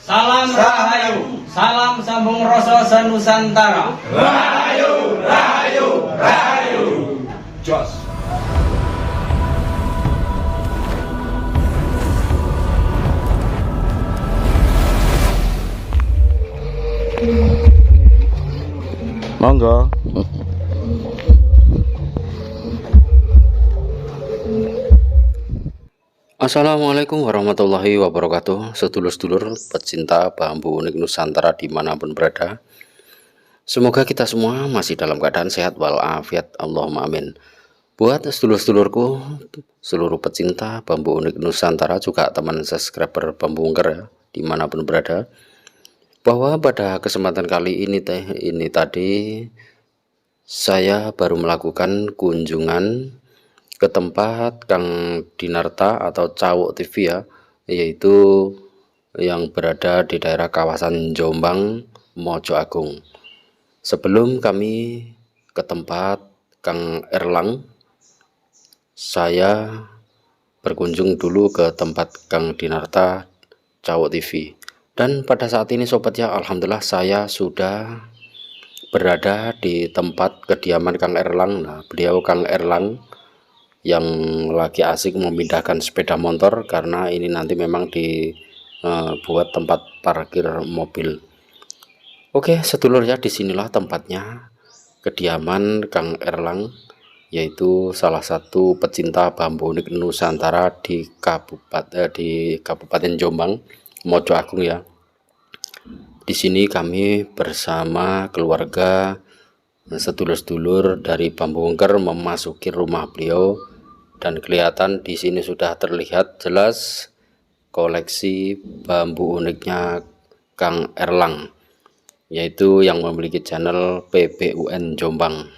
Salam Rahayu, salam sambung rasa senusantara. Rahayu, Rahayu, Rahayu. Jos. Monggo. Assalamualaikum warahmatullahi wabarakatuh. Sedulur-sedulur pecinta bambu unik Nusantara dimanapun berada, semoga kita semua masih dalam keadaan sehat walafiat, Allahumma amin. Buat sedulur-sedulurku, seluruh pecinta bambu unik Nusantara, juga teman subscriber Bambu Ungker ya, dimanapun berada, bahwa pada kesempatan kali ini tadi saya baru melakukan kunjungan ke tempat Kang Dinarta atau Cawuk TV ya, yaitu yang berada di daerah kawasan Jombang, Mojo Agung. Sebelum kami ke tempat Kang Erlang, saya berkunjung dulu ke tempat Kang Dinarta Cawuk TV. Dan pada saat ini sobat ya, alhamdulillah saya sudah berada di tempat kediaman Kang Erlang. Nah, beliau Kang Erlang yang lagi asik memindahkan sepeda motor, karena ini nanti memang dibuat tempat parkir mobil. Oke sedulur ya, disinilah tempatnya kediaman Kang Erlang, yaitu salah satu pecinta bambu unik Nusantara di Kabupaten Jombang, Mojo Agung ya. Di sini kami bersama keluarga, sedulur-sedulur dari Bambu Ungker memasuki rumah beliau, dan kelihatan di sini sudah terlihat jelas koleksi bambu uniknya Kang Erlang, yaitu yang memiliki channel PBUN Jombang.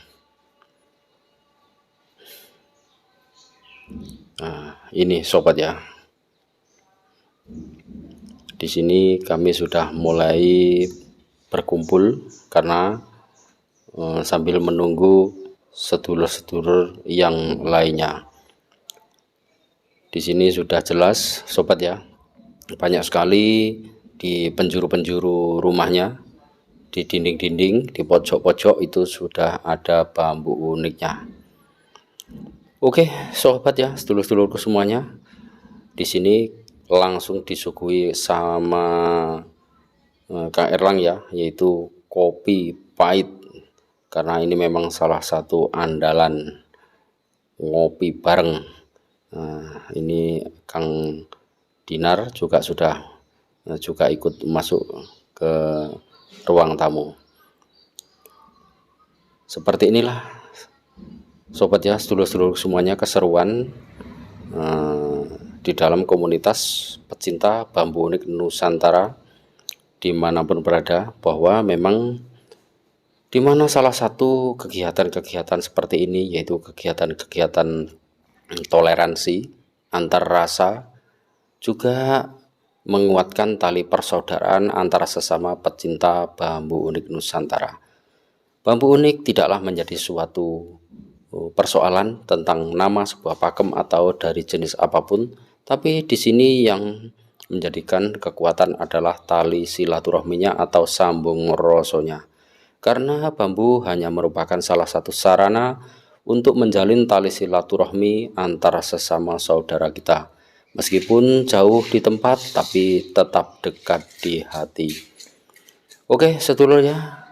Nah, ini sobat ya. Di sini kami sudah mulai berkumpul karena sambil menunggu sedulur-sedulur yang lainnya. Di sini sudah jelas sobat ya, banyak sekali di penjuru-penjuru rumahnya, di dinding-dinding, di pojok-pojok itu sudah ada bambu uniknya. Oke sobat ya, sedulur-sedulurku semuanya, di sini langsung disuguhi sama Kang Erlang ya, yaitu kopi pahit, karena ini memang salah satu andalan ngopi bareng. Nah, ini Kang Dinar juga sudah ikut masuk ke ruang tamu. Seperti inilah sobat ya, sedulur-sedulur semuanya, keseruan di dalam komunitas pecinta bambu unik Nusantara dimanapun berada, bahwa memang dimana salah satu kegiatan-kegiatan seperti ini, yaitu kegiatan-kegiatan toleransi antar rasa, juga menguatkan tali persaudaraan antara sesama pecinta bambu unik Nusantara. Bambu unik tidaklah menjadi suatu persoalan tentang nama sebuah pakem atau dari jenis apapun, tapi di sini yang menjadikan kekuatan adalah tali silaturahminya atau sambung rosonya. Karena bambu hanya merupakan salah satu sarana untuk menjalin tali silaturahmi antara sesama saudara kita. Meskipun jauh di tempat, tapi tetap dekat di hati. Oke sedulur ya,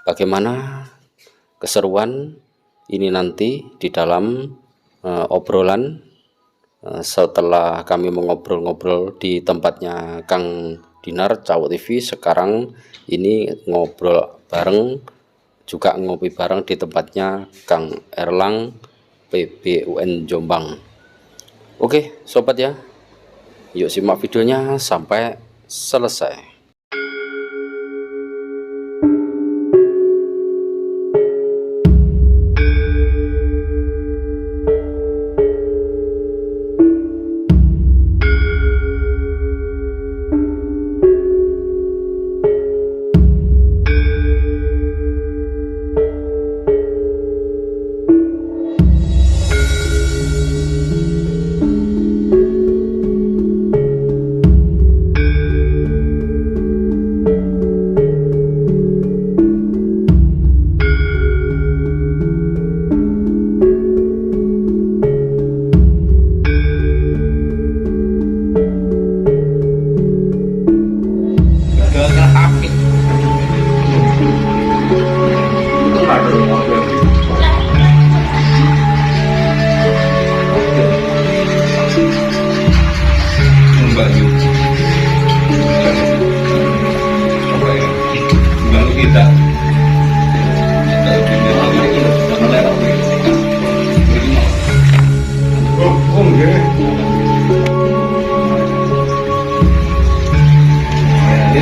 bagaimana keseruan ini nanti di dalam obrolan setelah kami mengobrol-ngobrol di tempatnya Kang Dinar Cawuk TV. Sekarang ini ngobrol bareng, juga ngopi bareng di tempatnya Kang Erlang PBUN Jombang. Oke sobat ya, yuk simak videonya sampai selesai.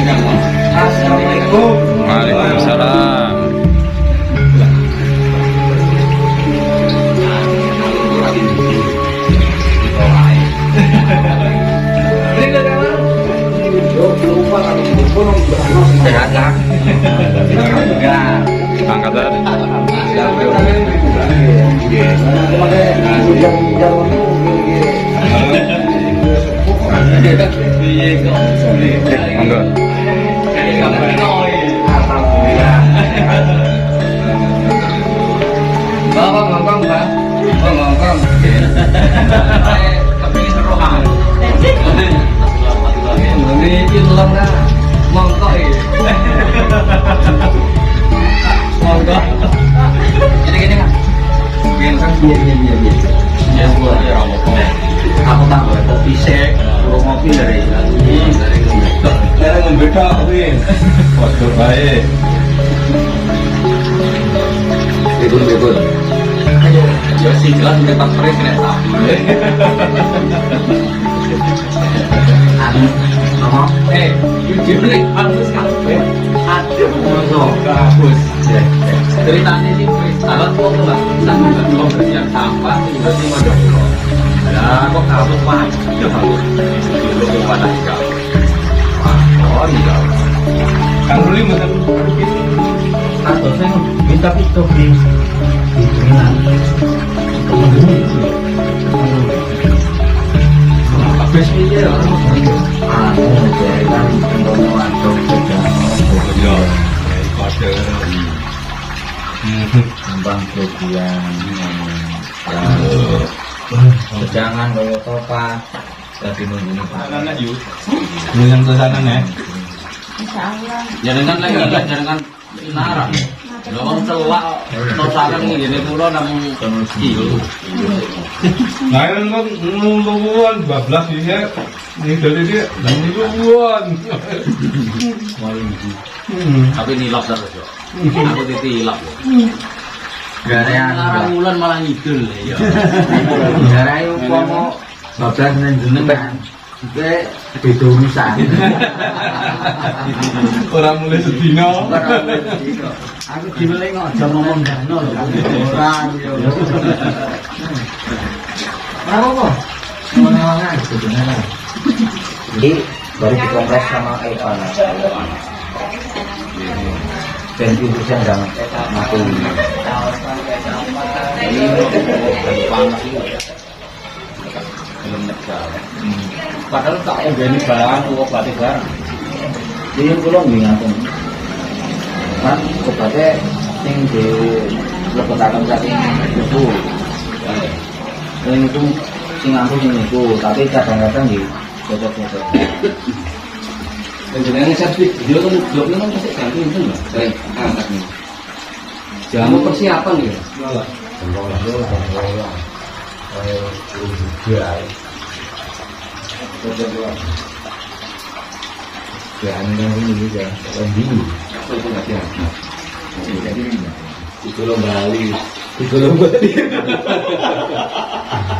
Assalamualaikum. Waalaikumsalam. Angkatan. Enggak. Aku tak boleh kopi sek, ngopi dari membeda Win. Waduh baik. Betul. Ya sih jelas udah tak fresh nih. Nama? Jiblik bagus kan? Aduh, bagus. Ceritanya sih, sahabat kok tuh lah, belum bersiap sampah, berarti mau jomblo. Lah, kok kabut mah? Ya bagus. Dulu ke mana enggak? Oh, enggak. Kan Ruli mesen Atau saya minta itu di habis ini ya anu jadi kan ngono aduk ya pada Bang Kegian jangan kaya topa dadi nunggu Pak anak yuk dengan kesana ya jaringan lagi jaringan Nara lho celak tosakan ngene kula namung kilo nah kan nungguan bablas ya ini dari dia nungguan tapi nilap terus yo aku ditilap yo gara-gara bulan malah ngidul ya gara-gara umpama bablas nang jenengan Oke, beda urusan. orang mulai sedino Aku dimulai ngajak ngomong dano lho. Ora yo. Apa? Ngomong-ngomong sebenarnya. Jadi baru dikompres sama Evan. Dan urusan jangan mati. Ini panas ini. Belum nekal. Padahal tak enggani barang, obatnya barang. Jadi kula ngingatkan. Kan obatnya sing di lebetaken saking itu. Ini itu sing ampuh sing itu, tapi kadang-kadang nggih cocok-cocok. Jenenge servis dia kan bloknya kan mesti ganti itu lho. Sering angkat nih. Jamu persiapan ya. malah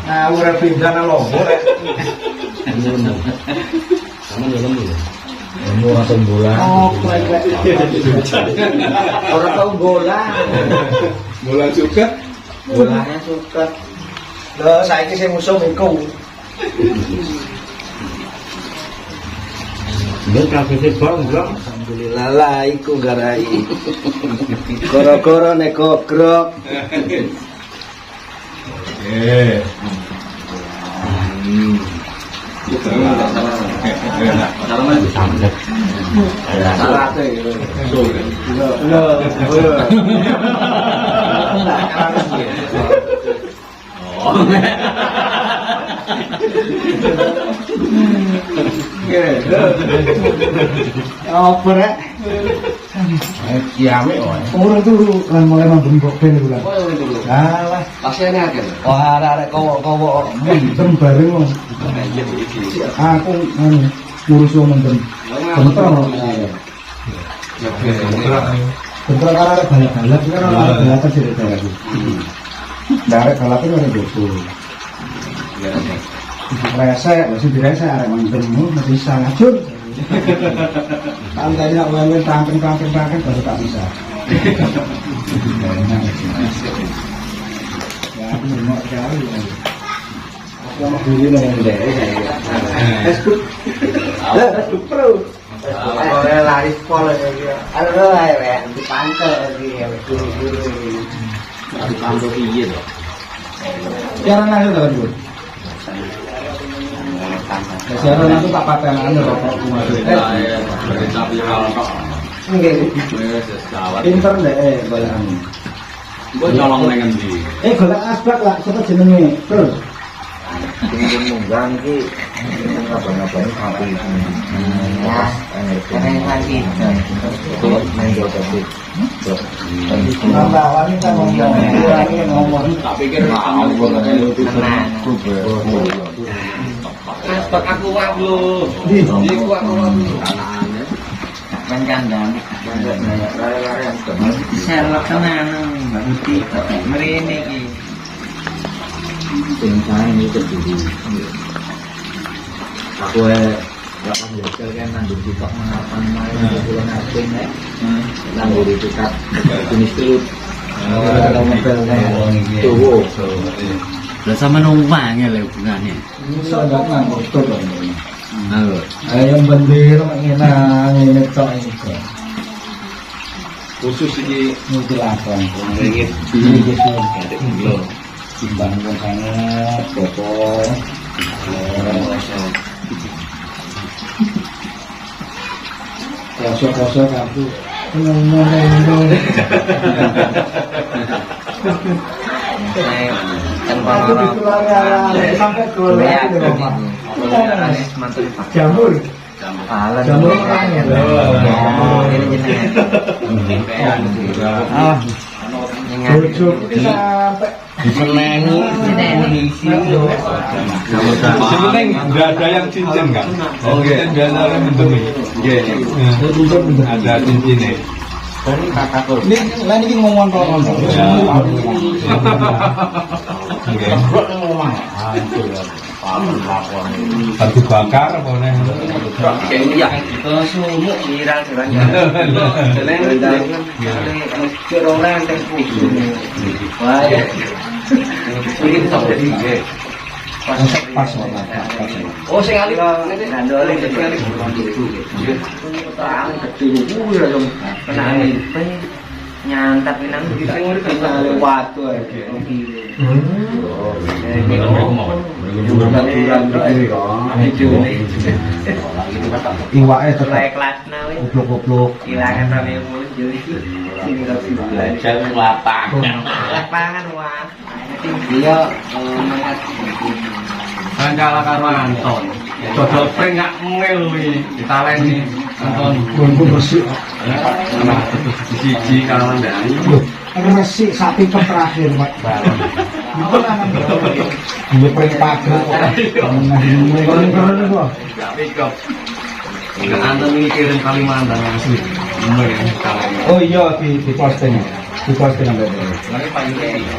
Nah, udah pindah nang Lombok rek. kamu dalam dulu Kamu langsung bola. Oh, orang tahu bola. bola juga Bolanya suka. Loh, saiki sing musuh iku. dia kafe bangga Alhamdulillah lah iku garai. Goro-goro nek gogrok. Apa rek? Kiame wae. Orang dulu kan mulai membengkok ben bulan. Alah, Pasiennya akeh. wah arek kowo-kowo mendem bareng wong. Aku ngurus wong mendem. Bentar. Bentar kan arek balap-balap kan arek balap sih daerah iki. Arek balap itu ada dosa. Resek, wis direse arek mendem mesti sangat jur. Kalau tadi nak main tangken baru tak bisa. Ya aku mau cari. Aku mau beli yang deh. Facebook. Facebook Pro. Kalau lari sekolah dia, aduh, ya, di pantai dia, guru-guru, Di pantau iya tuh. Siaran aja lah dulu. Siaran itu tak patenan rokok cuma. Tapi kalau kok enggak, sesawat. Pinter deh balakan. Gue nyolong dengan di. Golek asbak lah, siapa jenenge? Terus. munggang ki, ngapa-ngapain sampai ya, karena lagi itu main dua tadi. Nambah wanita ngomong, Tak pikir mau Tenang. Asbak aku wak lu. Di. Di aku wak. Panjang lari-lari yang Sherlock tenan Mbak Putih mrene iki. Sing ini terdiri. Aku lapan hotel kan nandung tiktok mengapan main di Pulau Nating nek. Nandung di tiktok jenis telut. Kalau mobil tuh. Lah sama numpang ya hubungannya. Bisa enggak nganggur tuh dong. Ayam bendera ngene tok iki. Khusus ini Mutilakon. ringgit. Ada kilo. Timbang wong sangat popo. Kosok-kosok aku. Ngomong-ngomong. Aku dikeluarkan sampai keluar. Jamur. Jamur orangnya. Bojo sampai Sebenarnya nggak ada yang cincin kan? Oh cincin biasanya bentuk ini. Ada cincinnya. ini lain ini ngomong tolong. Satu bakar apa nih? Ini ya. sumuk irang-irang ya. Orang yang putih. Wah, ya. Ini sampai di Pas. Oh, sing ali ngandole sekali. Terang gede kuwi ya, Dong. Kenane nyantap nang iki sing urip nang watu ae. Iwake tetep Kelas-kelasna wis goblok-goblok. ilangan rame mulut jadi sing Belajar lapangan. lapangan wah. Dia mangat Kalah karo Anton. Dodol pring gak ngel kuwi. Ditaleni Anton. Gonku bersih. Siji kalah ndani. Resik sapi terakhir Pak. Itu kan dia pering pagar. Keren kok. Gak pick up. Anton ini kirim Kalimantan asli. Bener ya kalahnya. Oh iya di posting. Di posting sampai itu. Lagi pagi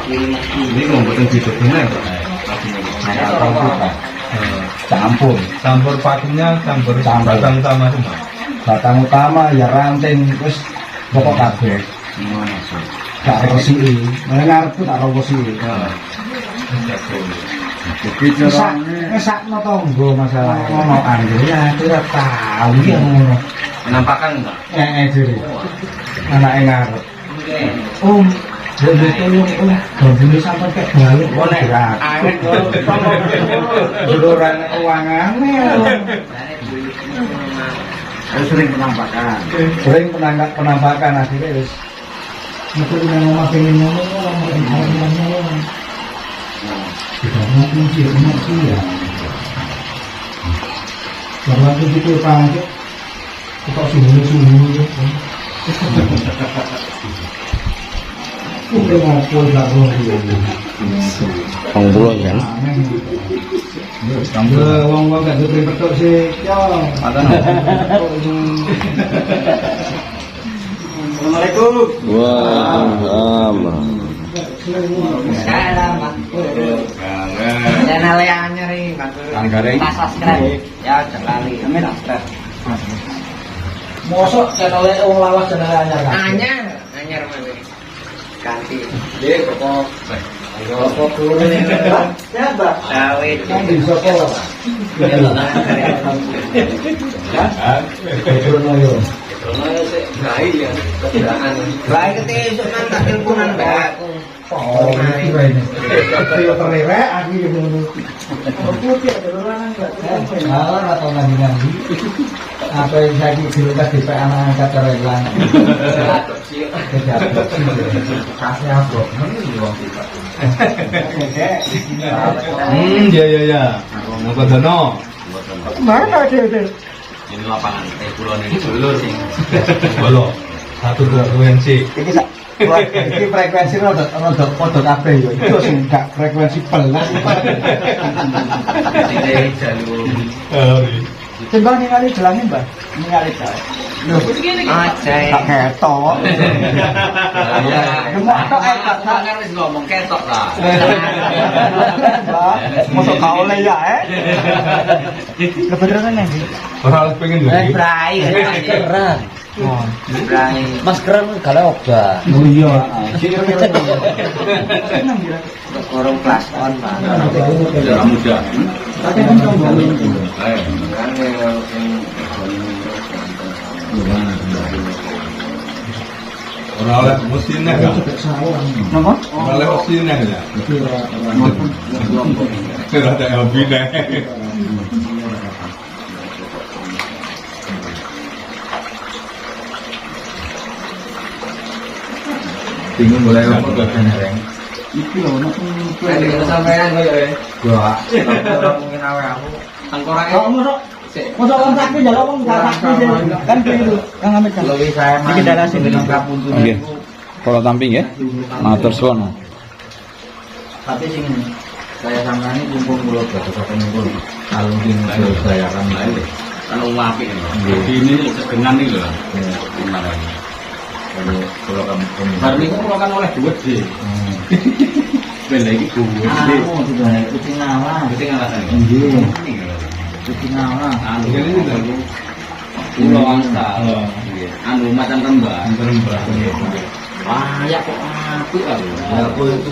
ini ngomongin video bener kok. Campur pakunya, campur batang utama semua. Batang utama ya ranting terus pokok kabeh. Gak resiki. Mana ngarep tak resiki. Jadi Ngesakno tonggo masalah ngono anjir ya kira tahu ya ngono. Penampakan enggak? Jere. Anake ngarep. Boleh tolong gambune sampai kayak balik berat. Jururan uangane. Sering penampakan. Sering penampakan akhirnya wis metu nang omah pengen ngomong. Tidak mungkin sih, ya. Kalau aku gitu panggil, kita suhu ya. Udah ngaku nggak boleh. Pangbulo kan? Wong gak ada petok sih, yo. Assalamualaikum. Wah, Salam, Pak. Channel yang nyeri, Pak. Anggareng. Subscribe. Ya, jangan lali. Subscribe. Mosok channel wong lawas channel anyar kan. Anyar mana? Ganti. Dia kok kok turun ini. Siapa? Sawit. Kan bisa kok. Turun ayo. Baik ketika esok nang tak teleponan Mbak. Oh, ini. Ayo terlewek aku yo ngono. Putih dolanan enggak. Salah atau nanti. Apa yang saya dilukas di anak angkat terlelang. Kasih apa? Ya. Mau ke sono. Mana ada? Ini lapangan kulon ini dulu sih. Belum. Satu frekuensi. Iki frekuensi rada padha kabeh yo. Itu sing gak frekuensi belas. Ini jalur. Sembah ningali gelange, Mbah. Ningali ta. Lho, Aja. tak ketok. Gemuk tok Kan wis ngomong ketok lah. Mosok gak oleh ya, Kebetulan nih. Orang pengen lagi. Brai. Maskeran. Brai. Maskeran kalau obat. Oh iya. Orang kelas on Pak. Darah muda. Orang oleh mesinnya kan? Napa? Orang oleh mesinnya ya? Tidak ada LB nih. Bingung boleh apa bagian reng. Iki lho nek Nanti kita sampean kok ya. Gua. Orang mungkin aku. Tangkorak kok mosok wong sakit njaluk wong gak sakit kan gitu. Kang Amit kan. Lebih saya mah. Iki dalah sing dengan kapuntu. Nggih. Kula tamping ya. Matur suwun. Tapi sing saya sampean ini kumpul mulo bapak kumpul. Kalau mungkin saya akan lain. kan apik ini segenan iki lho. Kemarin. Kalau kamu Bar niku kula kan oleh duit sih. Ben iki duit sih. sudah itu ngalah. Berarti ngalasan. Nggih. Itu ngalah. Anu ini lho. Pulau angsal. Anu macan rembang. Wah, ya kok apik aku. Aku itu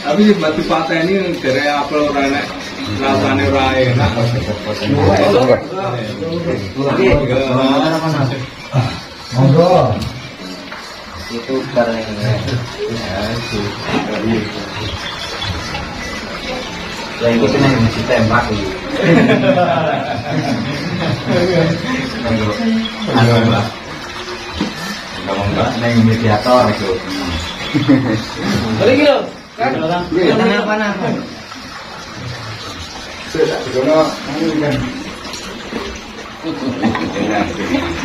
Tapi di batu pateni dari apel ora enak, rasane ora enak. Monggo. itu karena yang itu yang mesti tembak itu. Anu Mbak. Neng mediator itu. Balik lho. Kan Kenapa napa?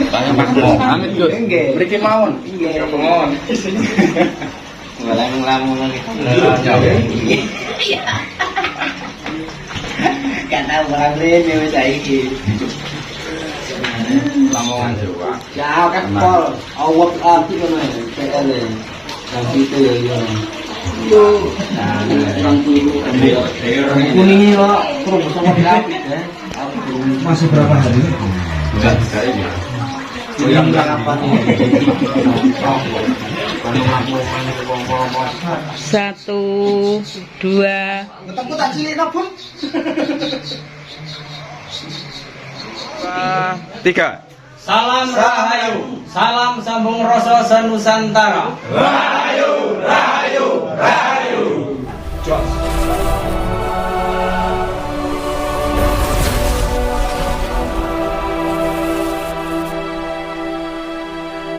tanya Pak Mo. Amit Gus. Nggih. Mriki mawon. Nggih. Mawon. Lamun lagi. Karena barang rene wis saiki. Lamongan Jawa. Ya kan pol, awak arti kono PL. Yang itu ya. Yo. Nah, kuning kok terus sama grafik ya. Masih berapa hari? Enggak bisa ini. Yang kapan ini? 1, 2. Ketemu tak cilik napa? 3. Salam Rahayu, salam sambung rasa Nusantara.